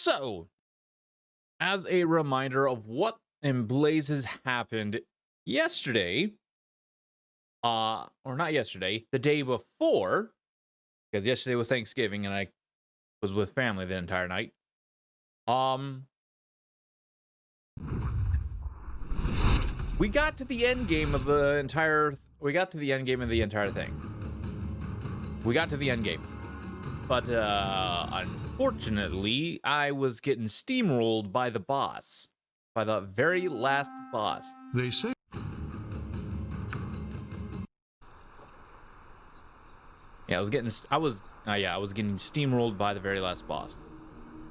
So, as a reminder of what in blazes happened yesterday, or not yesterday, the day before, because yesterday was Thanksgiving and I was with family the entire night. Um, we got to the end game of the entire. We got to the end game of the entire thing. We got to the end game, but unfortunately, I was getting steamrolled by the boss, by the very last boss. They say. Yeah, I was getting steamrolled by the very last boss.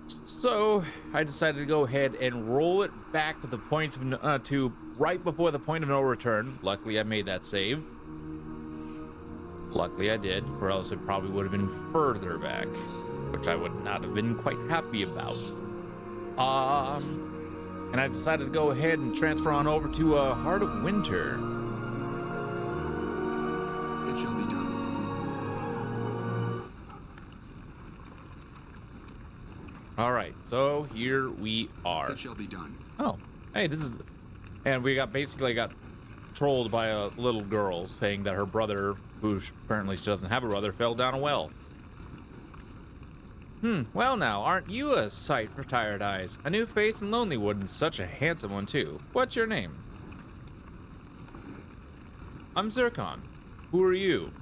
So I decided to go ahead and roll it back to the point of to right before the point of no return. Luckily, I made that save. Luckily, I did, or else it probably would have been further back, which I would not have been quite happy about. And I decided to go ahead and transfer on over to Heart of Winter. It shall be done. All right, so here we are. It shall be done. Oh, hey, this is, and we basically got trolled by a little girl saying that her brother, who apparently she doesn't have a brother, fell down a well. Well now, aren't you a sight for tired eyes? A new face in Lonelywood, and such a handsome one too. What's your name? I'm Zircon. Who are you?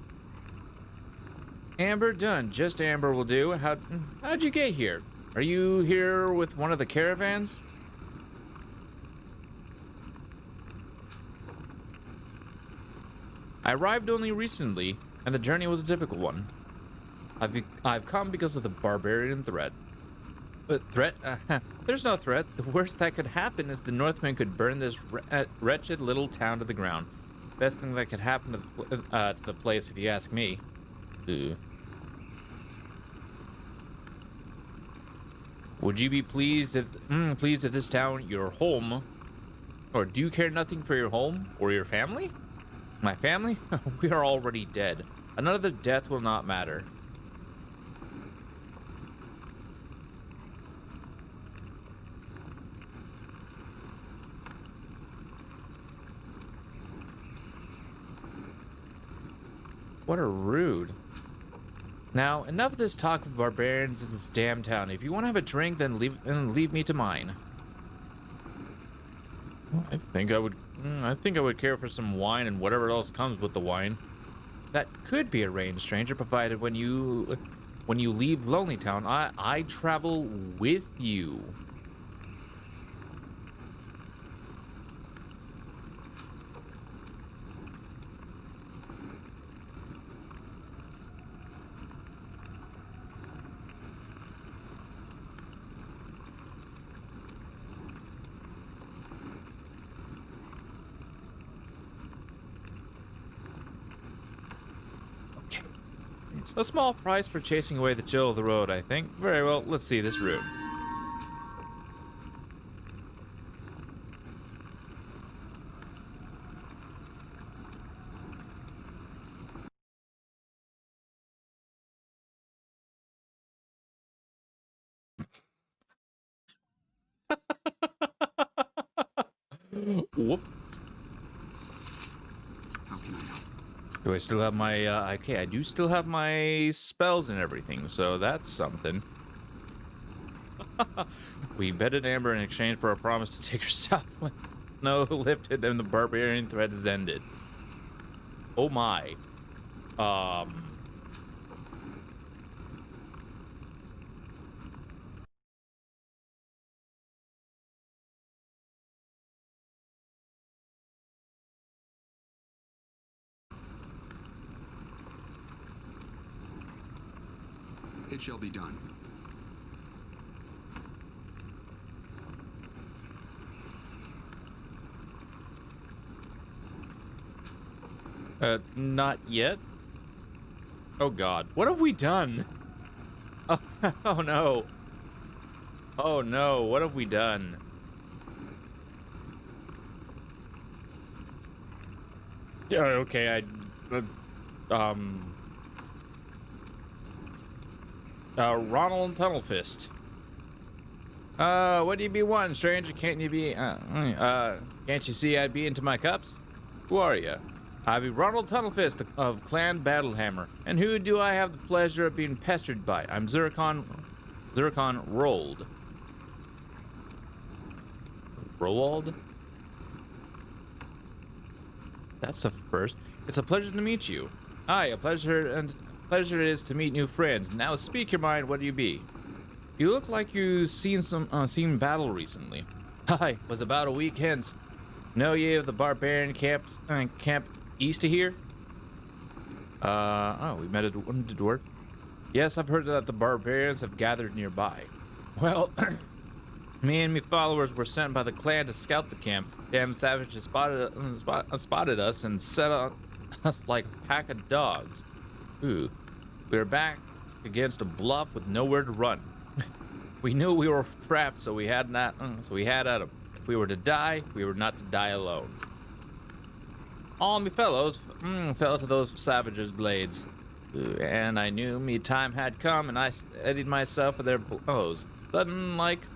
Amber Dunn. Just Amber will do. How'd you get here? Are you here with one of the caravans? I arrived only recently, and the journey was a difficult one. I've come because of the barbarian threat. Threat? There's no threat. The worst that could happen is the Northmen could burn this wretched little town to the ground. Best thing that could happen to the place, if you ask me. Ugh. Would you be pleased if this town, your home, or do you care nothing for your home or your family? My family? We are already dead. Another death will not matter. What a rude. Now, enough of this talk of barbarians in this damn town. If you want to have a drink, then leave me to mine. Well, I think I would care for some wine and whatever else comes with the wine. That could be arranged, stranger, provided when you leave Lonely Town, I travel with you. A small price for chasing away the chill of the road, I think. Very well, let's see this room. Whoop. How can I help? Do I still have my, okay, I do still have my spells and everything, so that's something. We betted Amber in exchange for a promise to take her south when snow lifted and the barbarian threat is ended. Oh my. It shall be done. Not yet. Oh God, what have we done? Oh, oh no. Oh no, what have we done? Yeah, okay, Ronald Tunnelfist. What do you be wanting, stranger? Can't you see I'd be into my cups? Who are you? I be Ronald Tunnelfist of Clan Battlehammer. And who do I have the pleasure of being pestered by? I'm Zircon Rold. Roald? That's a first. It's a pleasure to meet you. Aye, a pleasure it is to meet new friends. Now speak your mind, what do you be? You look like you've seen battle recently. Aye, was about a week hence. Know ye of the barbarian camp east of here? We met a dwarf. Yes, I've heard that the barbarians have gathered nearby. Well, me and me followers were sent by the clan to scout the camp. Damn savages spotted us and set on us like a pack of dogs. Ooh, we were back against a bluff with nowhere to run. We knew we were trapped, so we had at 'em. If we were to die, we were not to die alone. All me fellows fell to those savages' blades, and I knew me time had come, and I steadied myself for their blows. Sudden, like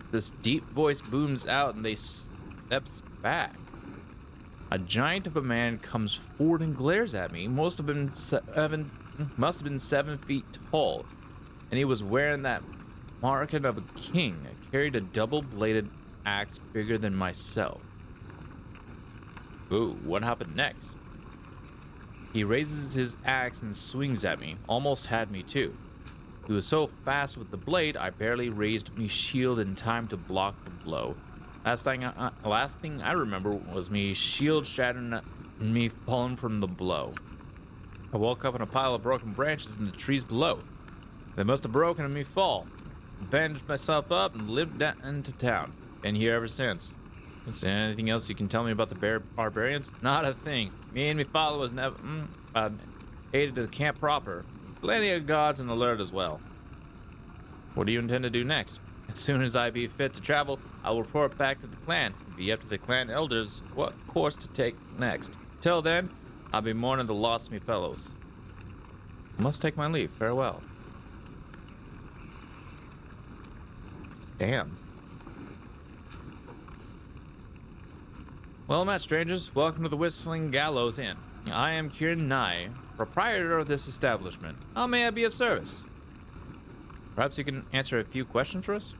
this deep voice booms out, and they steps back. A giant of a man comes forward and glares at me. Must have been 7 feet tall, and he was wearing that marking of a king. Carried a double-bladed axe bigger than myself. Ooh, what happened next? He raises his axe and swings at me. Almost had me too. He was so fast with the blade, I barely raised me shield in time to block the blow. Last thing I remember was me shield shattering and me falling from the blow. I woke up in a pile of broken branches in the trees below. They must have broken and me fall. Bandaged myself up and lived down into town. Been here ever since. Is there anything else you can tell me about the barbarians? Not a thing. Me and me followers never hated the camp proper. Plenty of guards and alert as well. What do you intend to do next? As soon as I be fit to travel, I will report back to the clan. It'll be up to the clan elders what course to take next. Till then, I'll be mourning the loss of me fellows. I must take my leave. Farewell. Damn. Well met, strangers. Welcome to the Whistling Gallows Inn. I am Kieran Nye, proprietor of this establishment. How may I be of service? Perhaps you can answer a few questions for us?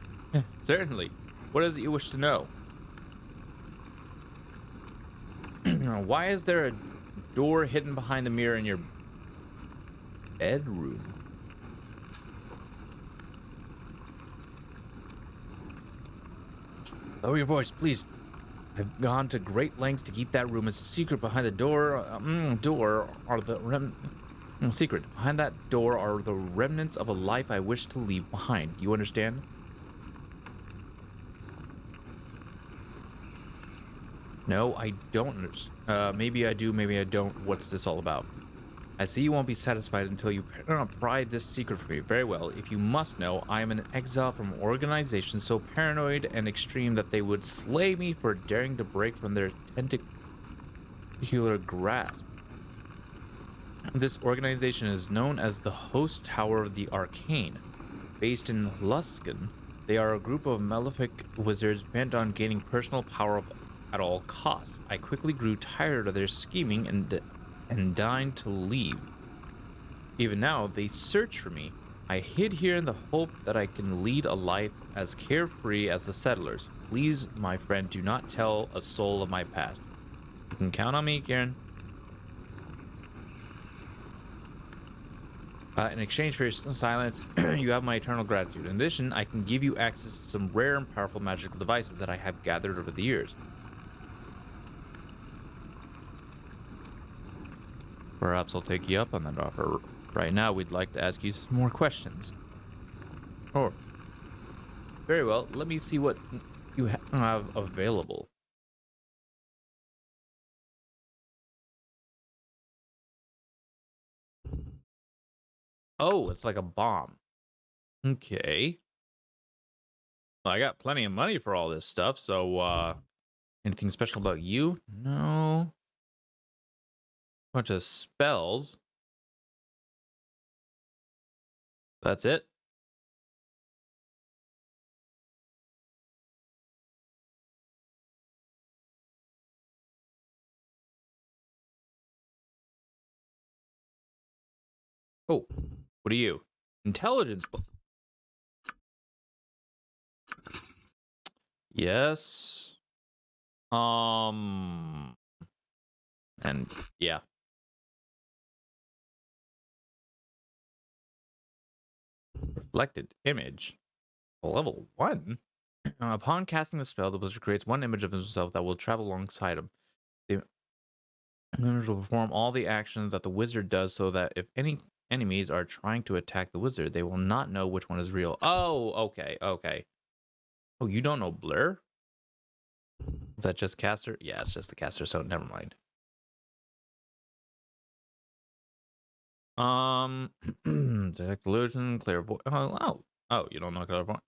Certainly. What is it you wish to know? Why is there a door hidden behind the mirror in your bedroom? Lower your voice, please. I've gone to great lengths to keep that room a secret. Behind the secret. Behind that door are the remnants of a life I wish to leave behind. You understand? No, I don't understand. Maybe I do, maybe I don't. What's this all about? I see you won't be satisfied until you pry this secret from me. Very well. If you must know, I am an exile from an organization so paranoid and extreme that they would slay me for daring to break from their tentacular grasp. This organization is known as the Host Tower of the Arcane. Based in Luskan, they are a group of malefic wizards bent on gaining personal power at all costs. I quickly grew tired of their scheming and deigned to leave. Even now, they search for me. I hid here in the hope that I can lead a life as carefree as the settlers. Please, my friend, do not tell a soul of my past. You can count on me, Kieran. In exchange for your silence, you have my eternal gratitude. In addition, I can give you access to some rare and powerful magical devices that I have gathered over the years. Perhaps I'll take you up on that offer. Right now, we'd like to ask you some more questions. Oh, very well. Let me see what you have available. Oh, it's like a bomb. Okay. Well, I got plenty of money for all this stuff, so, anything special about you? No. Bunch of spells. That's it. Oh, what are you? Intelligence. Yes. And yeah. Reflected image. Level 1? Upon casting the spell, the wizard creates one image of himself that will travel alongside him. The image will perform all the actions that the wizard does so that if any enemies are trying to attack the wizard, they will not know which one is real. Oh, okay, okay. Oh, you don't know Blur? Is that just caster? Yeah, it's just the caster, so never mind. Detect illusion, clairvoyance. Oh, you don't know clairvoyance?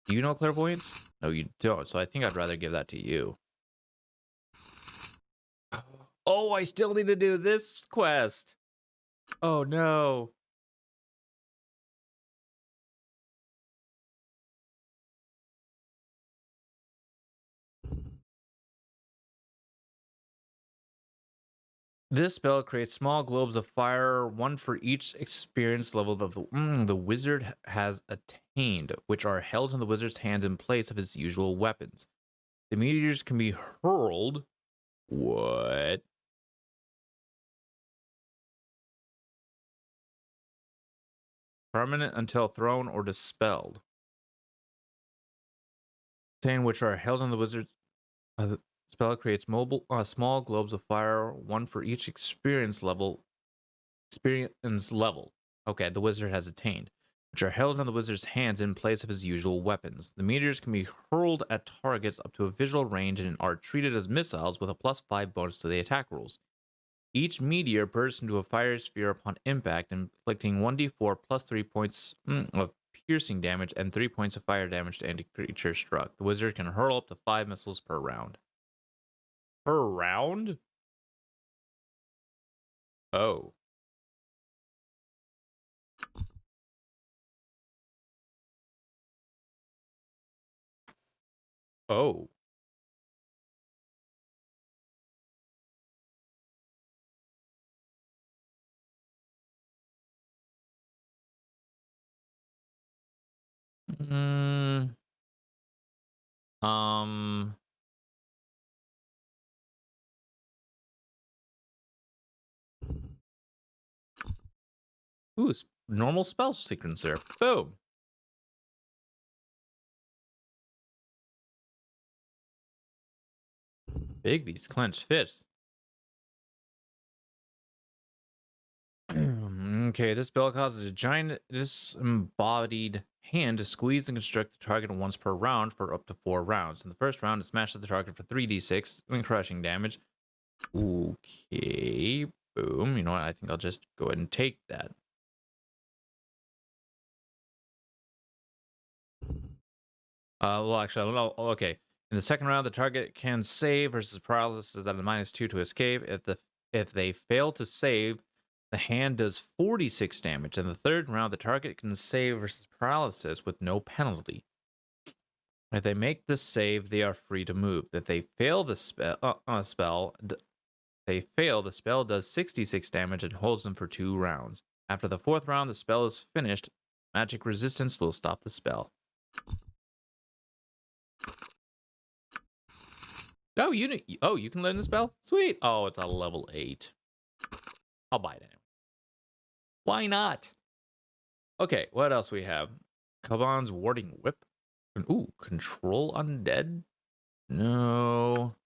Do you know clairvoyance? No, you don't. So I think I'd rather give that to you. Oh, I still need to do this quest. Oh no. This spell creates small globes of fire, one for each experience level that the wizard has attained, which are held in the wizard's hands in place of his usual weapons. The meteors can be hurled. What? Permanent until thrown or dispelled. Which are held in the wizard's the spell creates mobile small globes of fire, one for each experience level. Okay, the wizard has attained, which are held in the wizard's hands in place of his usual weapons. The meteors can be hurled at targets up to a visual range and are treated as missiles with a +5 bonus to the attack rolls. Each meteor bursts into a fire sphere upon impact, inflicting 1d4 plus 3 points of piercing damage and 3 points of fire damage to any creature struck. The wizard can hurl up to 5 missiles per round. Per round? Oh. Oh. Mm, um. Ooh, normal spell sequencer. Boom. Bigby's clenched fist. Okay, this spell causes a giant disembodied hand to squeeze and constrict the target once per round for up to 4 rounds. In the first round, it smashes the target for 3d6 and crushing damage. Okay, boom. You know what? I think I'll just go ahead and take that. Well, actually, I don't know. Okay. In the second round, the target can save versus paralysis at a -2 to escape. If they fail to save, the hand does 46 damage. In the third round, the target can save versus paralysis with no penalty. If they make the save, they are free to move. If they fail the the spell does 66 damage and holds them for 2 rounds. After the fourth round, the spell is finished. Magic resistance will stop the spell. Oh, you can learn the spell? Sweet. Oh, it's a level 8. I'll buy it anyway. Why not? Okay, what else we have? Kaban's warding whip. Ooh, control undead? No.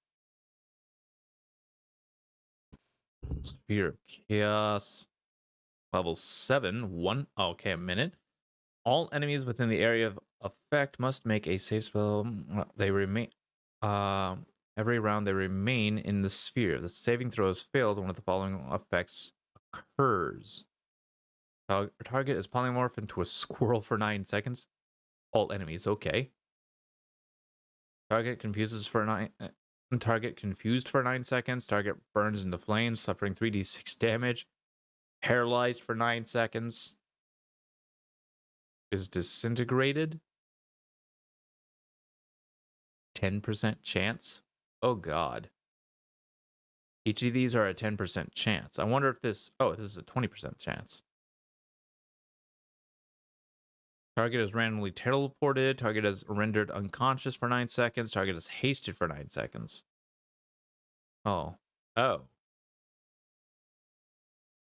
Sphere of chaos. Level 7. 1. Oh, okay, a minute. All enemies within the area of effect must make a save spell. They remain every round they remain in the sphere. The saving throw is failed when one of the following effects occurs. Target is polymorphed into a squirrel for 9 seconds. All enemies, okay. Target confused for 9 seconds. Target burns into flames, suffering 3d6 damage. Paralyzed for 9 seconds. Is disintegrated. 10% chance. Oh god. Each of these are a 10% chance. I wonder if this... Oh, this is a 20% chance. Target is randomly teleported. Target is rendered unconscious for 9 seconds. Target is hasted for 9 seconds. Oh. Oh.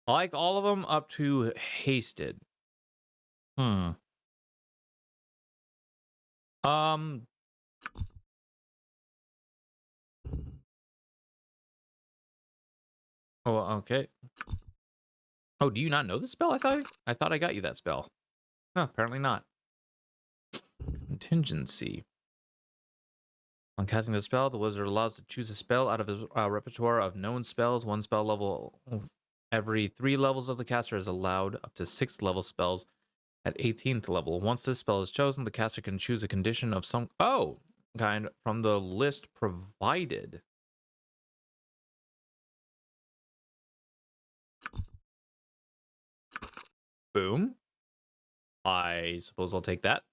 I like all of them up to hasted. Hmm. Um. Oh, okay. Oh, do you not know the spell? I thought I got you that spell. No, apparently not. Contingency. On casting the spell, the wizard allows to choose a spell out of his repertoire of known spells. One spell level every 3 levels of the caster is allowed up to 6th level spells at 18th level. Once this spell is chosen, the caster can choose a condition of some kind from the list provided. Boom. I suppose I'll take that.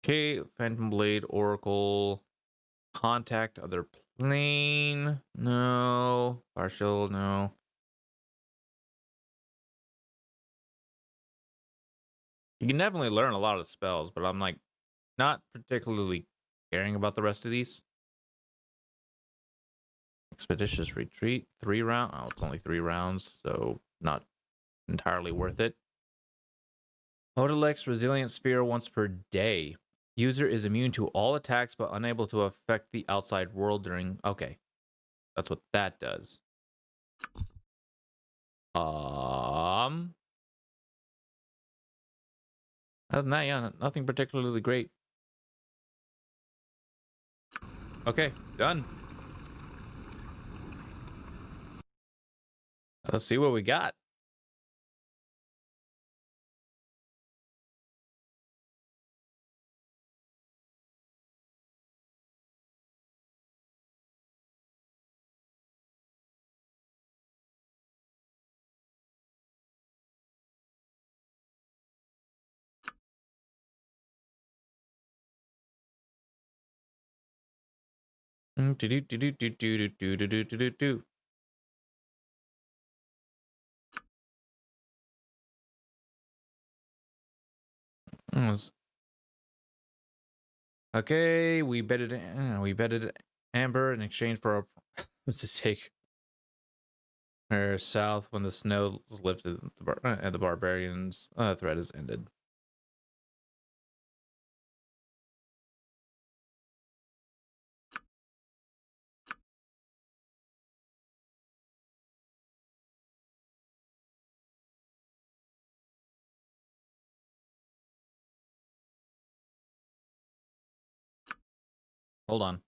Okay, Phantom Blade, Oracle, Contact, Other Plane, no. Partial, no. You can definitely learn a lot of spells, but I'm like not particularly caring about the rest of these. Expeditious Retreat, 3 rounds. Oh, it's only 3 rounds, so not entirely worth it. Odalex Resilient Sphere once per day. User is immune to all attacks but unable to affect the outside world during... Okay. That's what that does. Other than that, yeah, nothing particularly great. Okay, done. Let's see what we got. Do. Okay, we betted Amber in exchange for a to take her south when the snow is lifted and the barbarians threat is ended. Hold on.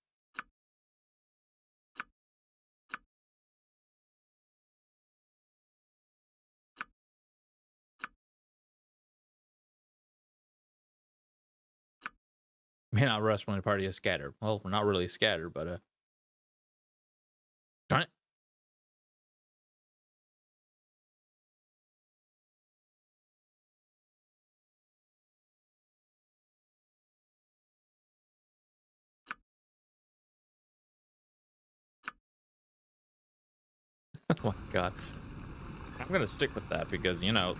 May not rest when the party is scattered. Well, we're not really scattered, but darn it. Oh my god. I'm gonna stick with that because, you know,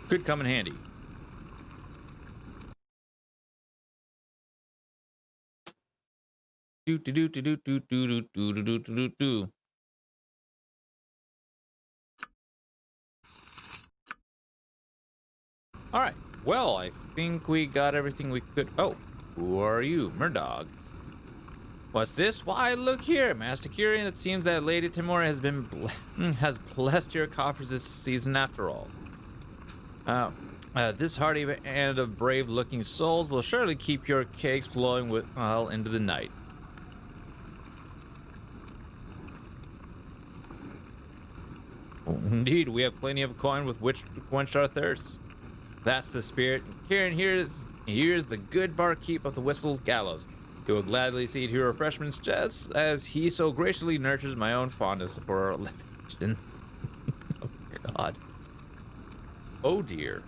could come in handy. Do do do do do do do do do do do do. All right. Well, I think we got everything we could. Oh, who are you, Murdog? What's this? Why, look here, Master Curian. It seems that Lady Timora has blessed your coffers this season after all. This hearty band of brave-looking souls will surely keep your cakes flowing well into the night. Indeed, we have plenty of coin with which to quench our thirst. That's the spirit. Kieran, here's the good barkeep of the Whistle's Gallows. He will gladly see to your refreshments just as he so graciously nurtures my own fondness for libation. Oh, God. Oh, dear.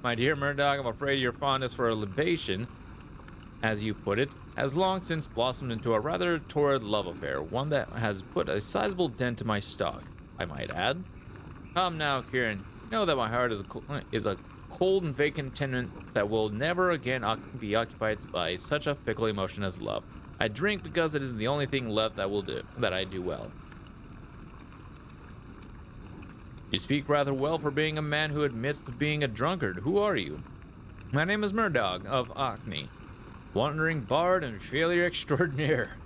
My dear Murdoch, I'm afraid your fondness for a libation as you put it, has long since blossomed into a rather torrid love affair, one that has put a sizable dent in my stock, I might add. Come now, Kieran. Know that my heart is a cold and vacant tenement that will never again be occupied by such a fickle emotion as love. I drink because it is the only thing left that I do well. You speak rather well for being a man who admits to being a drunkard. Who are you? My name is Murdog of Orkney, wandering bard and failure extraordinaire.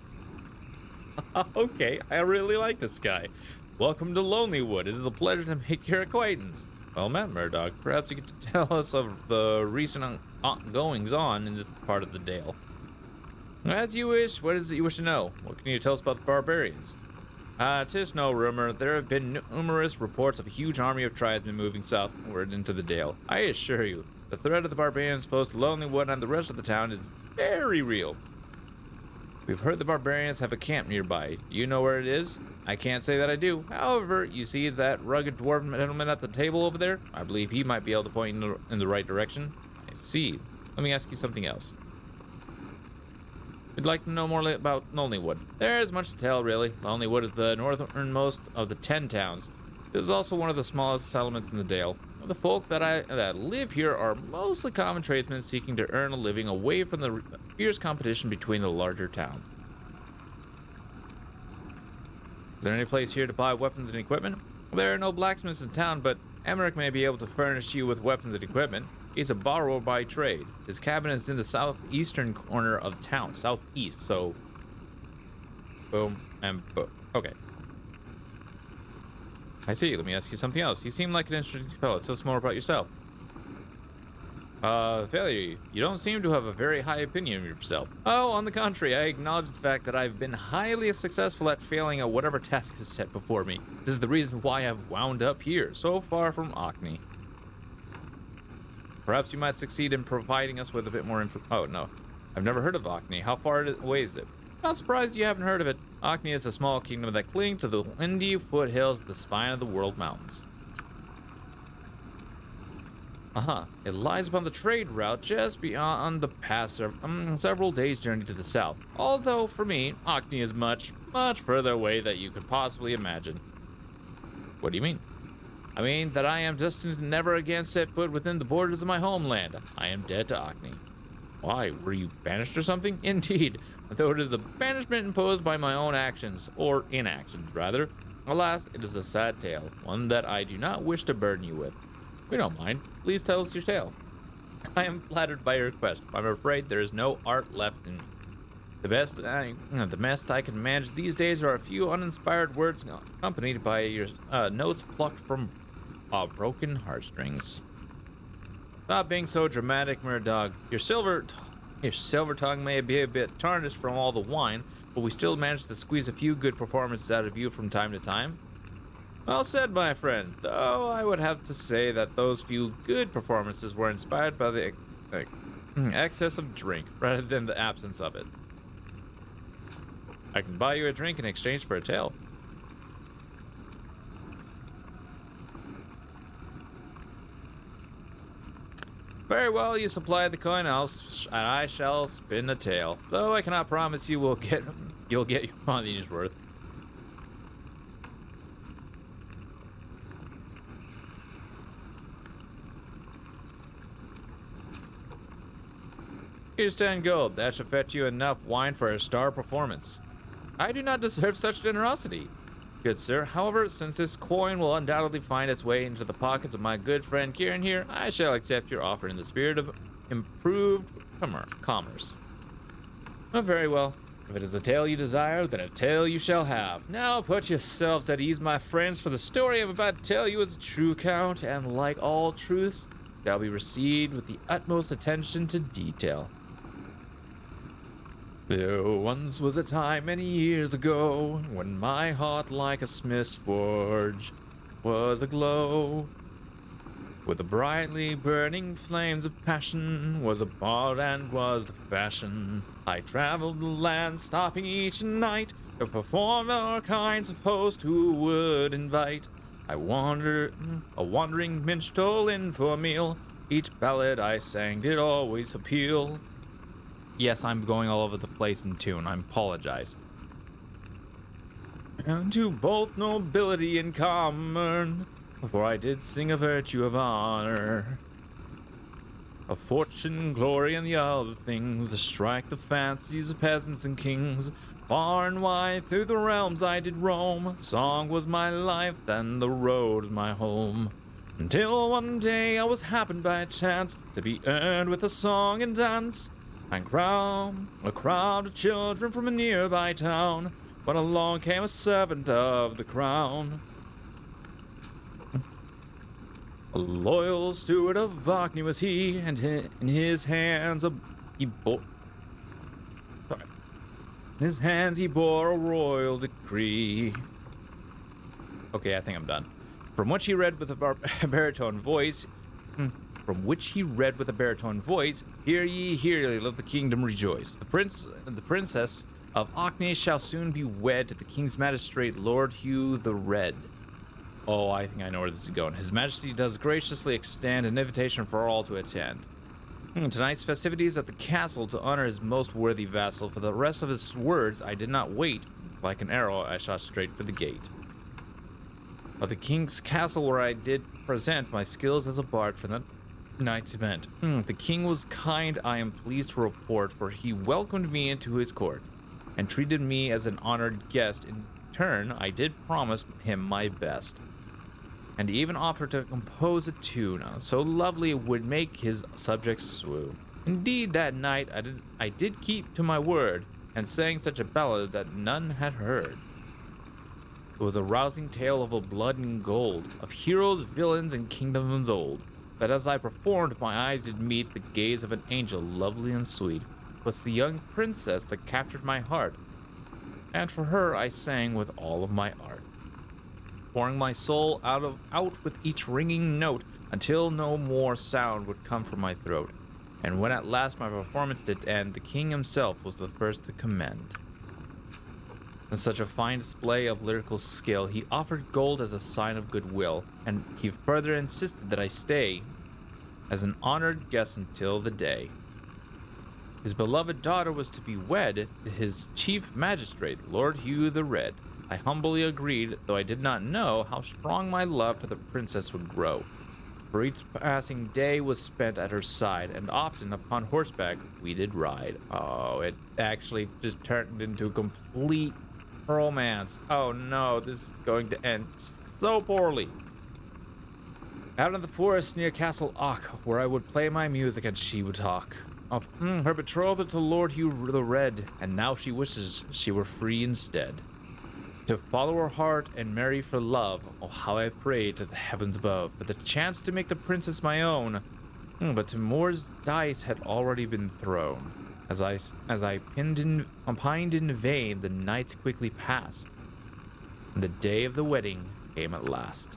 Okay, I really like this guy. Welcome to Lonelywood. It is a pleasure to make your acquaintance. Well met, Murdog. Perhaps you could tell us of the recent goings-on in this part of the Dale. As you wish. What is it you wish to know? What can you tell us about the barbarians? 'Tis no rumor. There have been numerous reports of a huge army of tribesmen moving southward into the Dale. I assure you, the threat of the barbarians posed to Lonelywood and the rest of the town is very real. We've heard the barbarians have a camp nearby. Do you know where it is? I can't say that I do. However, you see that rugged dwarven gentleman at the table over there? I believe he might be able to point in the right direction. I see. Let me ask you something else. We'd like to know more about Lonelywood. There is much to tell, really. Lonelywood is the northernmost of the 10 towns. It is also one of the smallest settlements in the Dale. The folk that live here are mostly common tradesmen seeking to earn a living away from the fierce competition between the larger towns. Is there any place here to buy weapons and equipment? There are no blacksmiths in town, but Emmerich may be able to furnish you with weapons and equipment. He's a borrower by trade. His cabin is in the southeastern corner of town, southeast, so boom and boom. Okay. I see. Let me ask you something else. You seem like an interesting fellow. Tell us more about yourself. Failure. You don't seem to have a very high opinion of yourself. Oh, on the contrary, I acknowledge the fact that I've been highly successful at failing at whatever task is set before me. This is the reason why I've wound up here, so far from Orkney. Perhaps you might succeed in providing us with a bit more info. Oh, no. I've never heard of Orkney. How far away is it? Not surprised you haven't heard of it. Orkney is a small kingdom that clings to the windy foothills of the spine of the world mountains. It lies upon the trade route just beyond the pass of several days' journey to the south. Although, for me, Orkney is much, much further away than you could possibly imagine. What do you mean? I mean that I am destined to never again set foot within the borders of my homeland. I am dead to Orkney. Why? Were you banished or something? Indeed, though it is a banishment imposed by my own actions, or inactions, rather. Alas, it is a sad tale, one that I do not wish to burden you with. We don't mind. Please tell us your tale. I am flattered by your request. I'm afraid there is no art left in me. The best I can manage these days are a few uninspired words accompanied by your notes plucked from broken heartstrings. Stop being so dramatic, Murdog. Your silver tongue may be a bit tarnished from all the wine, but we still manage to squeeze a few good performances out of you from time to time. Well said, my friend, though I would have to say that those few good performances were inspired by the excess of drink rather than the absence of it. I can buy you a drink in exchange for a tale. Very well, you supply the coin, and I shall spin a tale. Though I cannot promise you'll get your money's worth. Here's 10 gold. That should fetch you enough wine for a star performance. I do not deserve such generosity. Good sir, however, since this coin will undoubtedly find its way into the pockets of my good friend Kieran here, I shall accept your offer in the spirit of improved commerce. Oh, very well. If it is a tale you desire, then a tale you shall have. Now put yourselves at ease, my friends, for the story I'm about to tell you is a true account, and like all truths, shall be received with the utmost attention to detail. There once was a time many years ago when my heart, like a smith's forge, was aglow with the brightly burning flames of passion. Was a bard and was the fashion. I traveled the land, stopping each night to perform all kinds of host who would invite. A wandering minstrel in for a meal. Each ballad I sang did always appeal. Yes, I'm going all over the place in tune. I apologize. And to both nobility and common, for I did sing a virtue of honor, of fortune, glory, and the other things, to strike the fancies of peasants and kings. Far and wide through the realms I did roam. Song was my life, then the road was my home. Until one day I was happened by chance to be earned with a song and dance, and a crowd of children from a nearby town. When along came a servant of the crown, a loyal steward of Wagner was he, and in his hands he bore. In his hands he bore a royal decree. Okay, I think I'm done. From which he read with a baritone voice. Hear ye, let the kingdom rejoice. The princess of Ocney shall soon be wed to the king's magistrate, Lord Hugh the Red. Oh, I think I know where this is going. His Majesty does graciously extend an invitation for all to attend. Tonight's festivities at the castle to honor his most worthy vassal. For the rest of his words, I did not wait. Like an arrow, I shot straight for the gate of the king's castle, where I did present my skills as a bard for the night's event. The king was kind, I am pleased to report, for he welcomed me into his court and treated me as an honored guest. In turn, I did promise him my best, and even offered to compose a tune so lovely it would make his subjects swoon. Indeed, that night I did keep to my word, and sang such a ballad that none had heard. It was a rousing tale of a blood and gold, of heroes, villains, and kingdoms old. But as I performed, my eyes did meet the gaze of an angel lovely and sweet. 'Twas the young princess that captured my heart, and for her I sang with all of my art, pouring my soul out with each ringing note, until no more sound would come from my throat. And when at last my performance did end, the king himself was the first to commend. In such a fine display of lyrical skill, he offered gold as a sign of goodwill, and he further insisted that I stay as an honored guest until the day his beloved daughter was to be wed to his chief magistrate, Lord Hugh the Red. I humbly agreed, though I did not know how strong my love for the princess would grow. For each passing day was spent at her side, and often upon horseback we did ride. Oh, it actually just turned into a complete romance. Oh no, this is going to end so poorly. Out in the forest near Castle Ock, where I would play my music and she would talk of her betrothal to Lord Hugh the Red, and now she wishes she were free instead, to follow her heart and marry for love. Oh, how I prayed to the heavens above for the chance to make the princess my own. But Timur's dice had already been thrown. As I pined in vain, the nights quickly passed, and the day of the wedding came at last.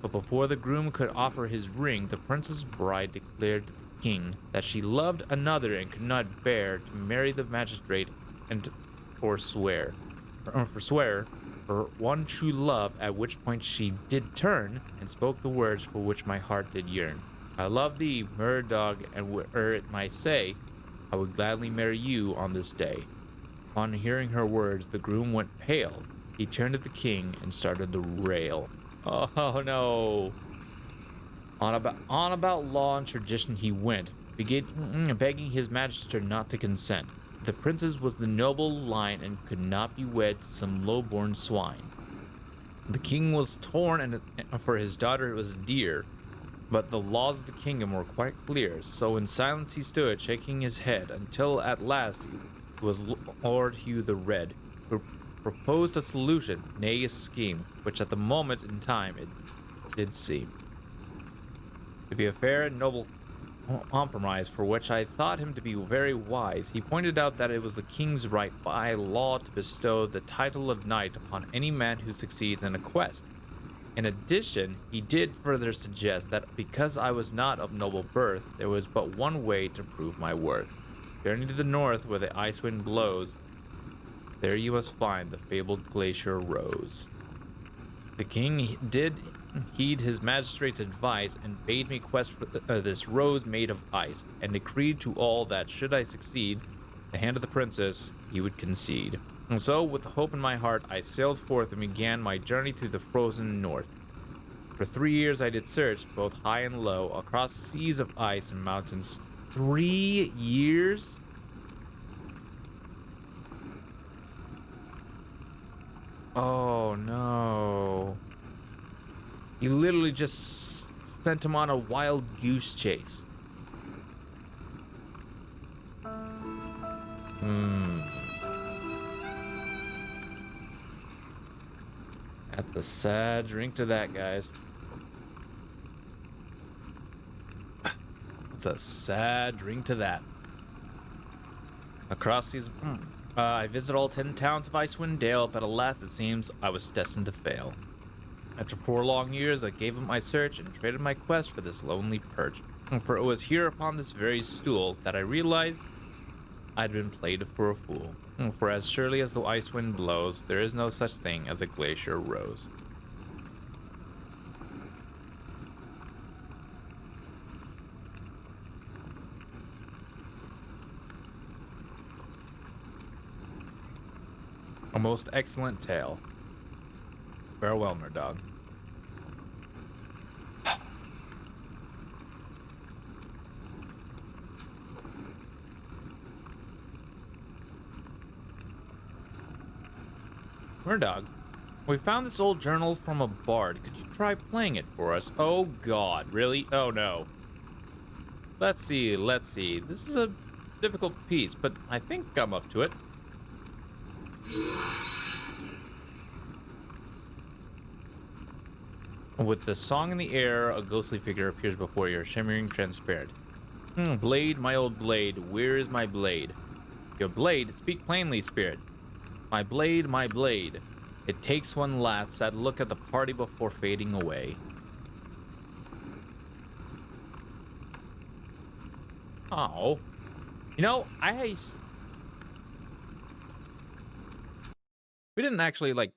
But before the groom could offer his ring, the princess bride declared to the king that she loved another and could not bear to marry the magistrate, and forswear for one true love, at which point she did turn and spoke the words for which my heart did yearn. I love thee, Murdog, and were it my say, I would gladly marry you on this day. On hearing her words, the groom went pale. He turned to the king and started to rail. Oh no. On about law and tradition he went, begging his majesty not to consent. The princess was the noble line and could not be wed to some low-born swine. The king was torn, and for his daughter it was dear, but the laws of the kingdom were quite clear, so in silence he stood, shaking his head, until at last it was Lord Hugh the Red who proposed a solution, nay, a scheme, which at the moment in time it did seem to be a fair and noble compromise, for which I thought him to be very wise. He pointed out that it was the king's right by law to bestow the title of knight upon any man who succeeds in a quest. In addition, he did further suggest that because I was not of noble birth, there was but one way to prove my worth. Journey to the north where the Icewind blows, there you must find the fabled glacier rose. The king did heed his magistrate's advice and bade me quest for this rose made of ice, and decreed to all that should I succeed the hand of the princess he would concede. And so, with hope in my heart, I sailed forth and began my journey through the frozen north. For 3 years I did search, both high and low, across seas of ice and mountains. 3 years? Oh no. You literally just sent him on a wild goose chase. That's a sad drink to that, guys. It's a sad drink to that. Across these... I visited all 10 towns of Icewind Dale, but alas, it seems I was destined to fail. After 4 long years, I gave up my search and traded my quest for this lonely perch. For it was here upon this very stool that I realized I'd been played for a fool. For as surely as the ice wind blows, there is no such thing as a glacier rose. A most excellent tale. Farewell, Murdog. Murdog, we found this old journal from a bard. Could you try playing it for us? Oh god, really? Oh no. Let's see. This is a difficult piece, but I think I'm up to it. With the song in the air, a ghostly figure appears before you, shimmering transparent. Blade, my old blade, where is my blade? Your blade, speak plainly, spirit. My blade, my blade. It takes one last sad look at the party before fading away. Oh. You know, we didn't actually, like,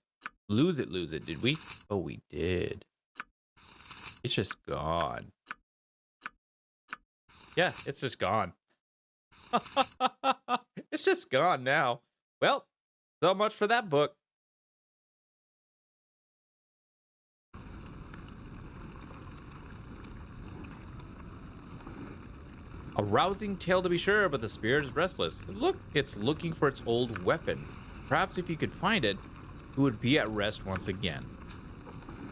lose it, did we? Oh, we did. It's just gone. Yeah, it's just gone. It's just gone now. Well, so much for that book. A rousing tale to be sure, but the spirit is restless. Look, it's looking for its old weapon. Perhaps if you could find it, it would be at rest once again.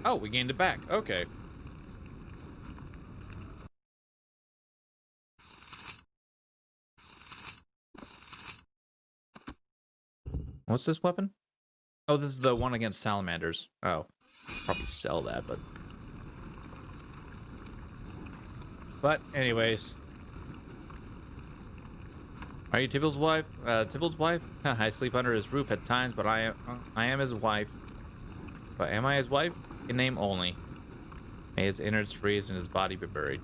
Oh, we gained it back. Okay. What's this weapon? Oh, this is the one against salamanders. Oh, probably sell that, but... anyways. Are you Tybalt's wife? Tybalt's wife? I sleep under his roof at times, but I am his wife. But am I his wife? In name only. May his innards freeze and his body be buried.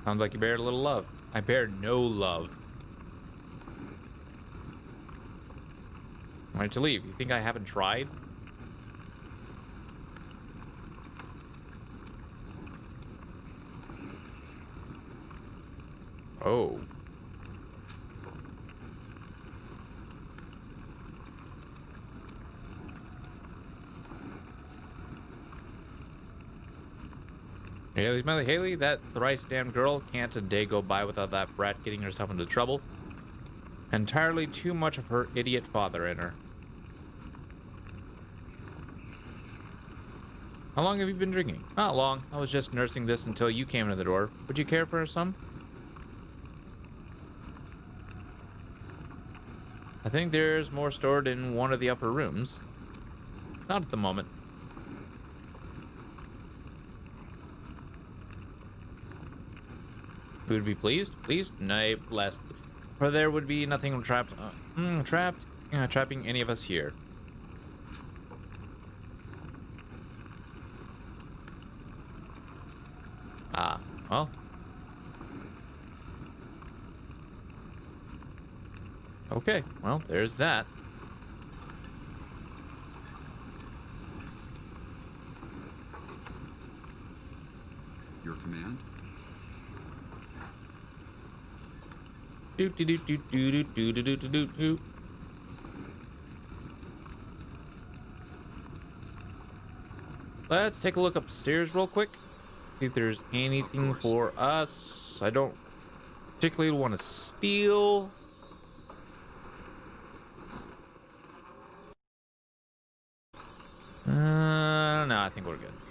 Sounds like you bear a little love. I bear no love. I'm ready to leave. You think I haven't tried? Oh. Haley, Smelly Haley, that thrice damned girl can't a day go by without that brat getting herself into trouble. Entirely too much of her idiot father in her. How long have you been drinking? Not long. I was just nursing this until you came into the door. Would you care for some? I think there's more stored in one of the upper rooms. Not at the moment. You would be pleased? Pleased? Nay, blessed. For there would be nothing trapping any of us here. Ah, well. Okay, well, there's that. command. Do do do do do do do do do do do. Let's take a look upstairs real quick. See if there's anything for us. I don't particularly want to steal. No, I think we're good.